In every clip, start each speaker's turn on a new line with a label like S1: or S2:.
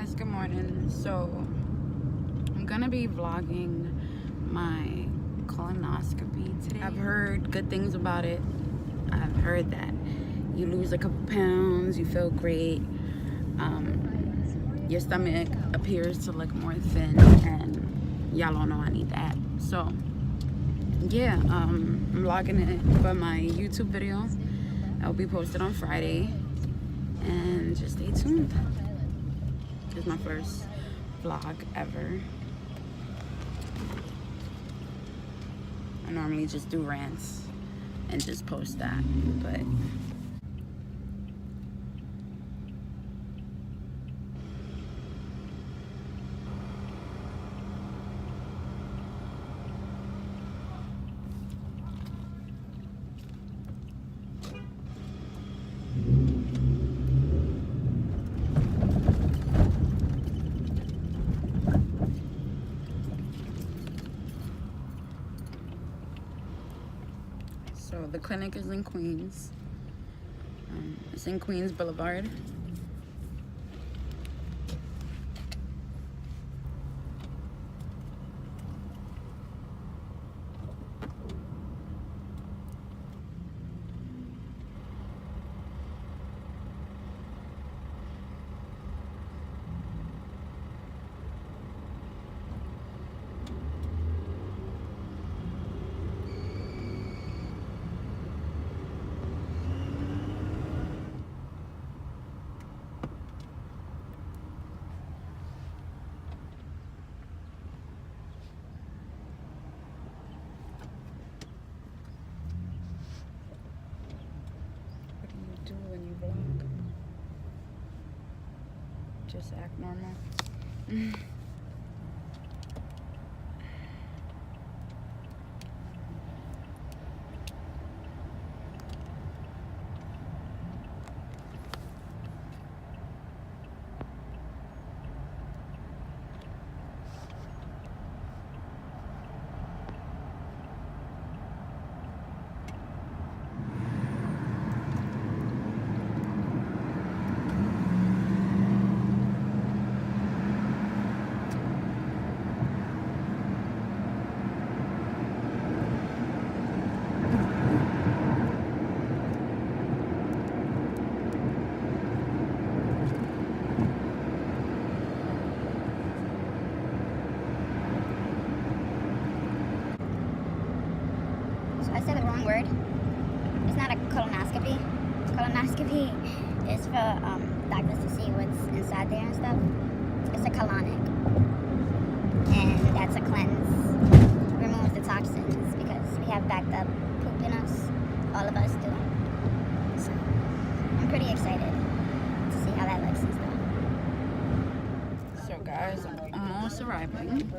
S1: guys, good morning. So I'm gonna be vlogging my colonoscopy today. I've heard good things about it. I've heard that you lose a couple pounds, you feel great, your stomach appears to look more thin, and y'all all know I need that. So yeah, I'm vlogging it for my YouTube video. I'll be posted on Friday, and just stay tuned. It's my first vlog ever. I normally just do rants and just post that, but so the clinic is in Queens. It's in Queens Boulevard. When you vlog, just act normal.
S2: I said the wrong word. It's not a colonoscopy. Colonoscopy is for doctors to see what's inside there and stuff. It's a colonic. And that's a cleanse. Removes the toxins because we have backed up poop in us. All of us do. So I'm pretty excited to see how that looks and stuff.
S1: So guys, I'm almost arriving.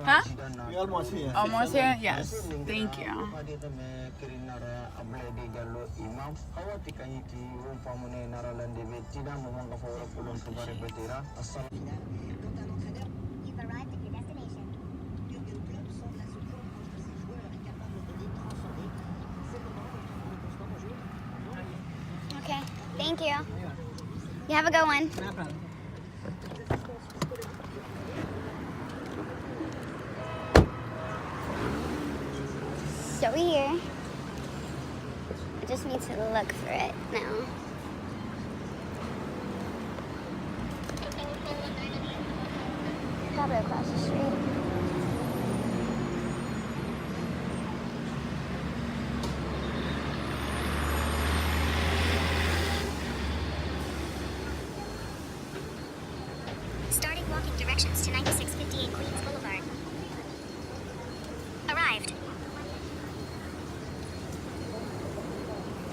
S1: Huh?
S3: You're almost here.
S1: Almost here? Yes. Thank you.
S2: You've arrived at your destination. Okay, thank you. You have a good one. So we're here. I just need to look for it now. Probably across the street. Starting walking directions to 9658 Queens Boulevard. Arrived.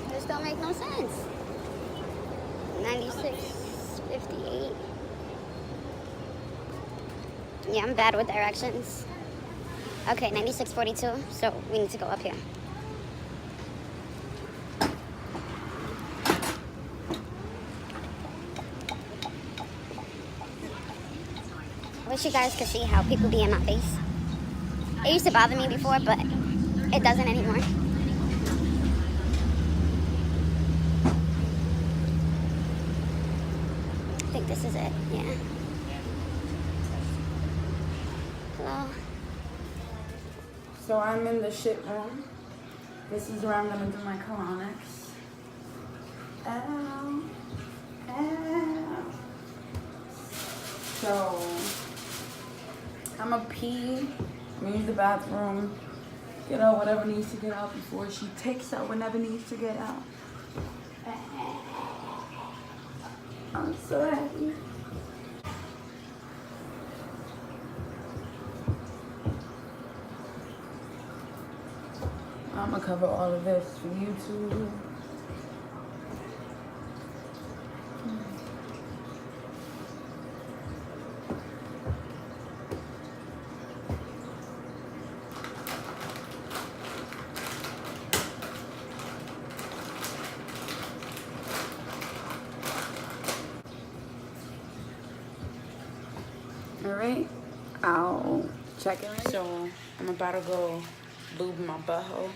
S2: This don't make no sense. 9658. Yeah, I'm bad with directions. Okay, 9642. So we need to go up here. wish you guys could see how people be in my face. It used to bother me before, but it doesn't anymore. I think this is it, yeah. Hello.
S1: So I'm in the shit room. This is where I'm gonna do my colonics. Ow. Ow. So I'm gonna pee, I'm gonna use the bathroom, get out whatever needs to get out before she takes out whatever needs to get out. I'm so happy. I'm gonna cover all of this for YouTube. Alright, I'll check it. So I'm about to go lube my butthole.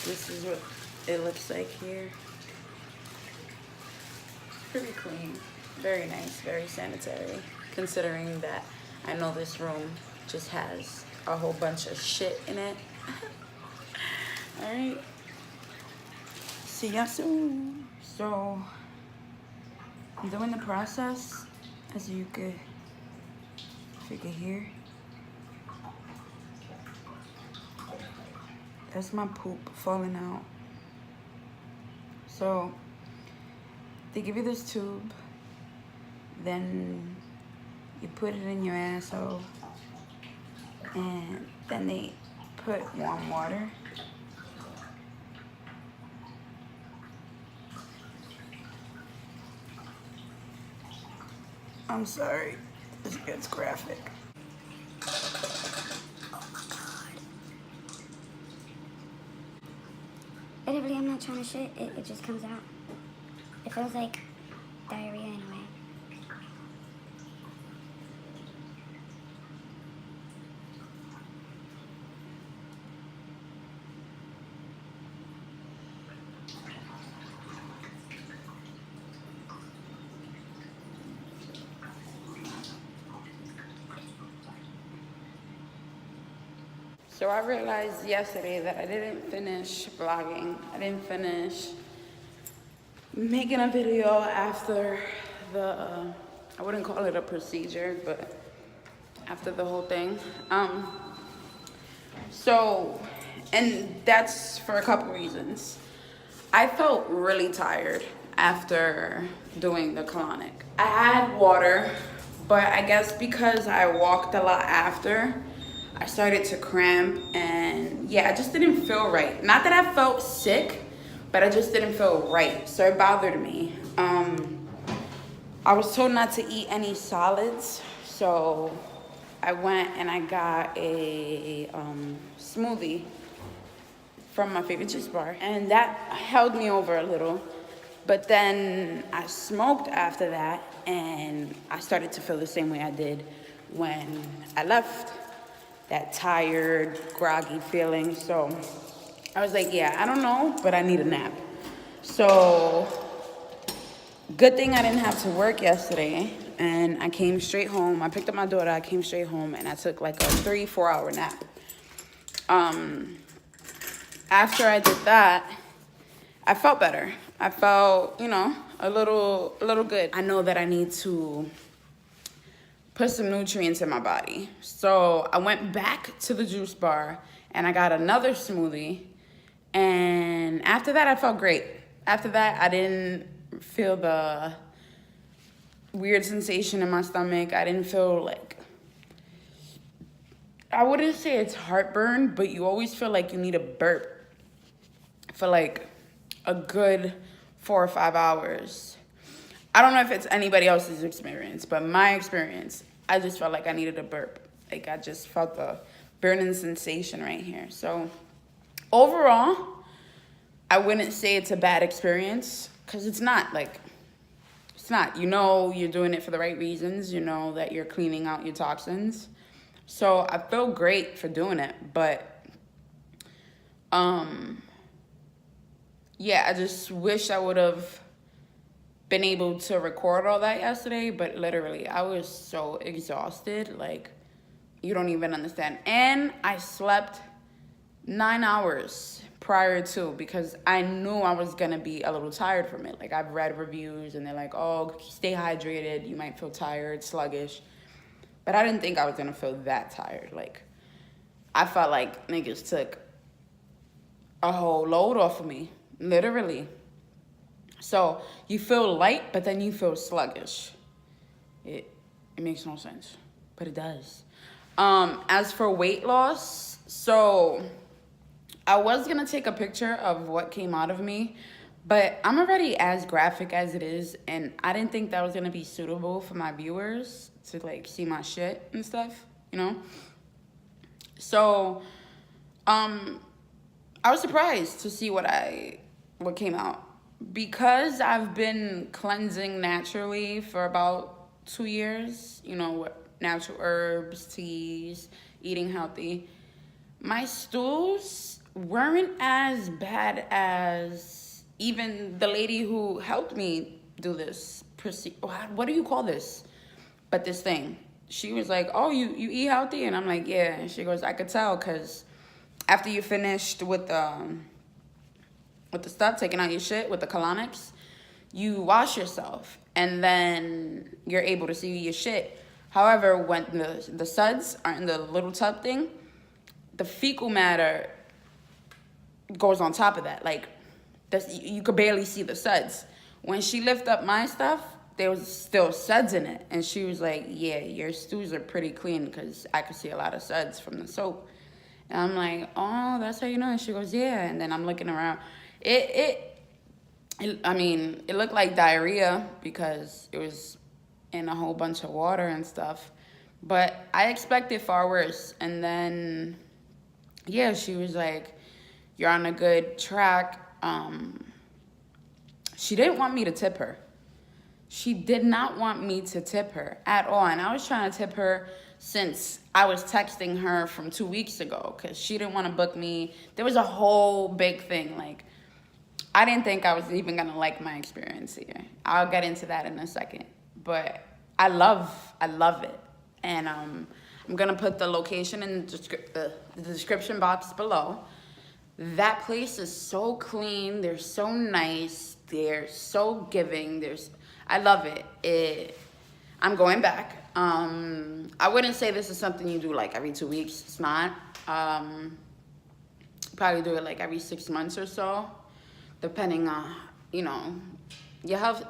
S1: This is what it looks like here. Pretty clean, very nice, very sanitary, considering that I know this room just has a whole bunch of shit in it. Alright, see ya soon. So I'm doing the process, as you could hear. That's my poop falling out. So they give you this tube, then you put it in your asshole, and then they put warm water. I'm sorry, this gets graphic.
S2: Literally, I'm not trying to shit. It just comes out. It feels like diarrhea in a way.
S1: So I realized yesterday that I didn't finish vlogging. I didn't finish making a video after the, I wouldn't call it a procedure, but after the whole thing. And that's for a couple reasons. I felt really tired after doing the colonic. I had water, but I guess because I walked a lot after, I started to cramp, and yeah, I just didn't feel right. Not that I felt sick, but I just didn't feel right, so it bothered me. I was told not to eat any solids, so I went and I got a smoothie from my favorite juice bar, and that held me over a little. But then I smoked after that, and I started to feel the same way I did when I left. That tired, groggy feeling. So I was like, yeah, I don't know, but I need a nap. So good thing I didn't have to work yesterday, and I came straight home. I picked up my daughter, I came straight home, and I took like a 3-4 hour nap. After I did that, I felt better. I felt, you know, a little good. I know that I need to put some nutrients in my body. So I went back to the juice bar and I got another smoothie. And after that, I felt great. After that, I didn't feel the weird sensation in my stomach. I didn't feel like, I wouldn't say it's heartburn, but you always feel like you need a burp for like a good 4 or 5 hours. I don't know if it's anybody else's experience, but my experience, I just felt like I needed a burp. Like I just felt the burning sensation right here. So overall, I wouldn't say it's a bad experience, because it's not. Like, It's not. You know you're doing it for the right reasons. You know that you're cleaning out your toxins. So I feel great for doing it, but yeah, I just wish I would have been able to record all that yesterday, but literally I was so exhausted, like you don't even understand. And I slept 9 hours prior to, because I knew I was gonna be a little tired from it. Like, I've read reviews and they're like, oh, stay hydrated, you might feel tired, sluggish. But I didn't think I was gonna feel that tired. Like, I felt like niggas took a whole load off of me, literally. So you feel light, but then you feel sluggish. It makes no sense, but it does. As for weight loss, so I was gonna take a picture of what came out of me, but I'm already as graphic as it is, and I didn't think that was gonna be suitable for my viewers to like see my shit and stuff, you know? So, I was surprised to see what came out. Because I've been cleansing naturally for about 2 years, you know, with natural herbs, teas, eating healthy, my stools weren't as bad as even the lady who helped me do this what do you call this? But this thing. She was like, oh, you eat healthy? And I'm like, yeah. And she goes, I could tell, because after you finished with the stuff, taking out your shit with the colonics, you wash yourself and then you're able to see your shit. However, when the suds are in the little tub thing, the fecal matter goes on top of that. Like, you could barely see the suds. When she lifted up my stuff, there was still suds in it. And she was like, yeah, your stews are pretty clean, because I could see a lot of suds from the soap. And I'm like, oh, that's how you know? And she goes, yeah. And then I'm looking around. It looked like diarrhea because it was in a whole bunch of water and stuff. But I expected far worse. And then, yeah, she was like, you're on a good track. She didn't want me to tip her. She did not want me to tip her at all. And I was trying to tip her since I was texting her from 2 weeks ago, because she didn't want to book me. There was a whole big thing. Like, I didn't think I was even going to like my experience here. I'll get into that in a second. But I love it. And I'm going to put the location in the description box below. That place is so clean. They're so nice. They're so giving. I love it. I'm going back. I wouldn't say this is something you do like every 2 weeks. It's not. Probably do it like every 6 months or so, depending on, you know, your health,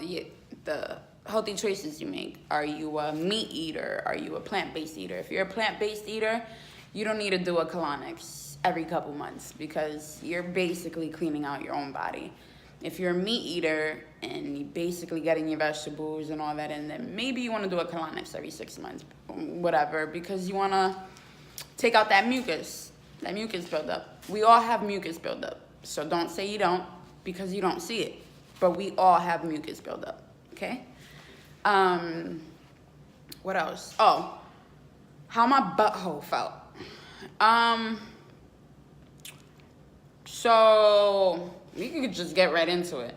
S1: the healthy choices you make. Are you a meat eater? Are you a plant-based eater? If you're a plant-based eater, you don't need to do a colonics every couple months, because you're basically cleaning out your own body. If you're a meat eater and you're basically getting your vegetables and all that, and then maybe you want to do a colonics every 6 months, whatever, because you want to take out that mucus buildup. We all have mucus buildup, so don't say you don't, because you don't see it, but we all have mucus buildup, okay? What else? Oh, how my butthole felt. So we could just get right into it.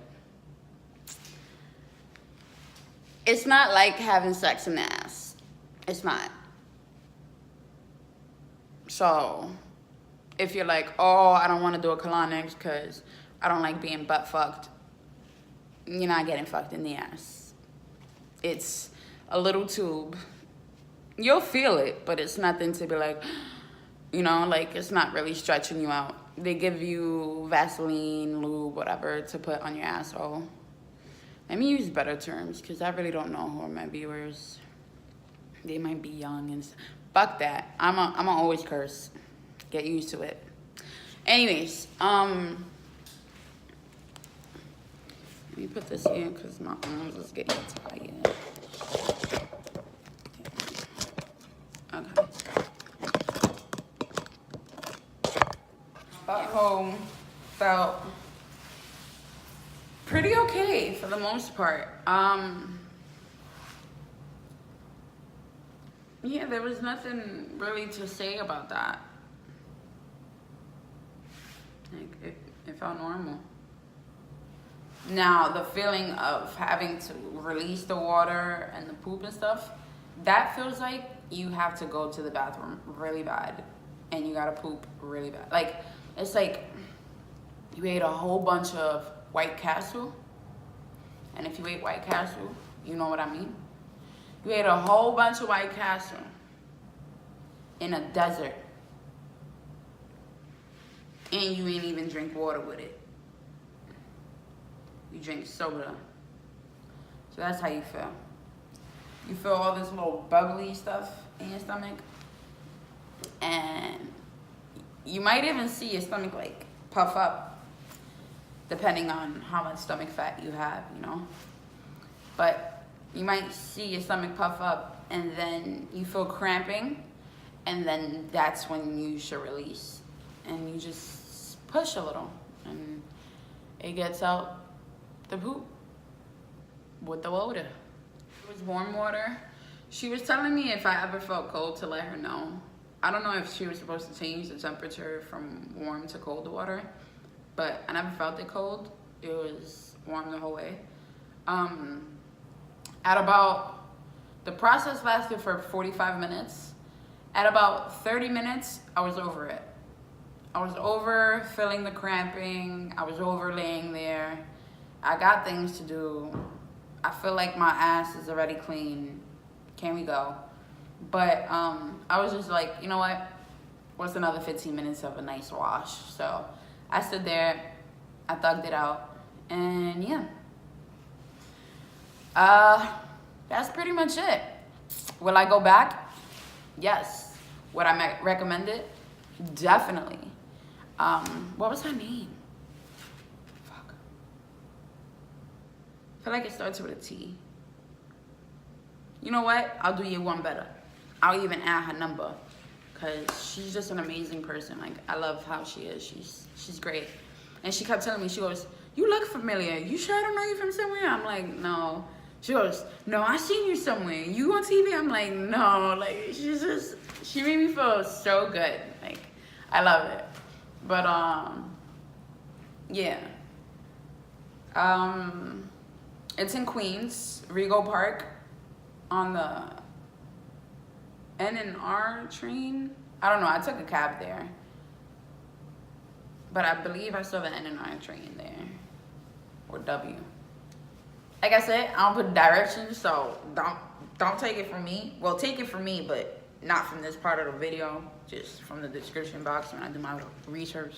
S1: It's not like having sex in the ass. It's not. So if you're like, oh, I don't want to do a colonics because I don't like being butt fucked, you're not getting fucked in the ass. It's a little tube. You'll feel it, but it's nothing to be like, you know, like, it's not really stretching you out. They give you Vaseline, lube, whatever, to put on your asshole. Let me use better terms, because I really don't know who are my viewers. They might be young and fuck that. I'm always curse. Get used to it. Anyways, let me put this in because my arms is getting tired. Okay. Butthole felt pretty okay for the most part. Yeah, there was nothing really to say about that. Like, it felt normal. Now, the feeling of having to release the water and the poop and stuff, that feels like you have to go to the bathroom really bad and you gotta poop really bad. Like, it's like you ate a whole bunch of White Castle, and if you ate White Castle, you know what I mean. You ate a whole bunch of White Castle in a desert, and you ain't even drink water with it. You drink soda. So that's how you feel. You feel all this little bubbly stuff in your stomach, and you might even see your stomach like puff up, depending on how much stomach fat you have, you know. But you might see your stomach puff up, and then you feel cramping, and then that's when you should release. And you just push a little, and it gets out the poop with the water. It was warm water. She was telling me if I ever felt cold to let her know. I don't know if she was supposed to change the temperature from warm to cold water, but I never felt it cold. It was warm the whole way. At about, the process lasted for 45 minutes. At about 30 minutes, I was over it. I was over feeling the cramping. I was over laying there. I got things to do. I feel like my ass is already clean. Can we go? But I was just like, you know what? What's another 15 minutes of a nice wash? So I stood there, I thugged it out, and yeah. That's pretty much it. Will I go back? Yes. Would I recommend it? Definitely. What was her name? Fuck. I feel like it starts with a T. You know what? I'll do you one better. I'll even add her number, because she's just an amazing person. Like, I love how she is. She's great. And she kept telling me, she goes, you look familiar. You sure I don't know you from somewhere? I'm like, no. She goes, no, I seen you somewhere. You on TV? I'm like, no. Like, she made me feel so good. Like, I love it. But, yeah. It's in Queens, Rego Park, on the N and R train. I don't know, I took a cab there. But I believe I saw the N and R train there. Or W. Like I said, I don't put directions, so don't take it from me. Well, take it from me, but not from this part of the video. Just from the description box when I do my research.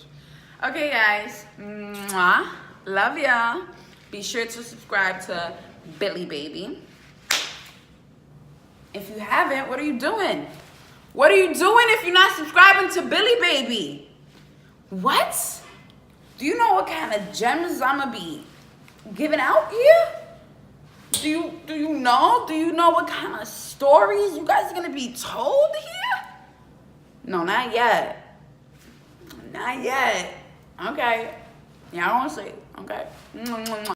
S1: Okay, guys. Mwah. Love ya. Be sure to subscribe to Blvd. If you haven't, what are you doing? What are you doing if you're not subscribing to Blvd? What? Do you know what kind of gems I'm gonna be giving out here? Do you know? Do you know what kind of stories you guys are gonna be told here? No, not yet. Not yet. Okay. Yeah, I don't want to say it. Okay.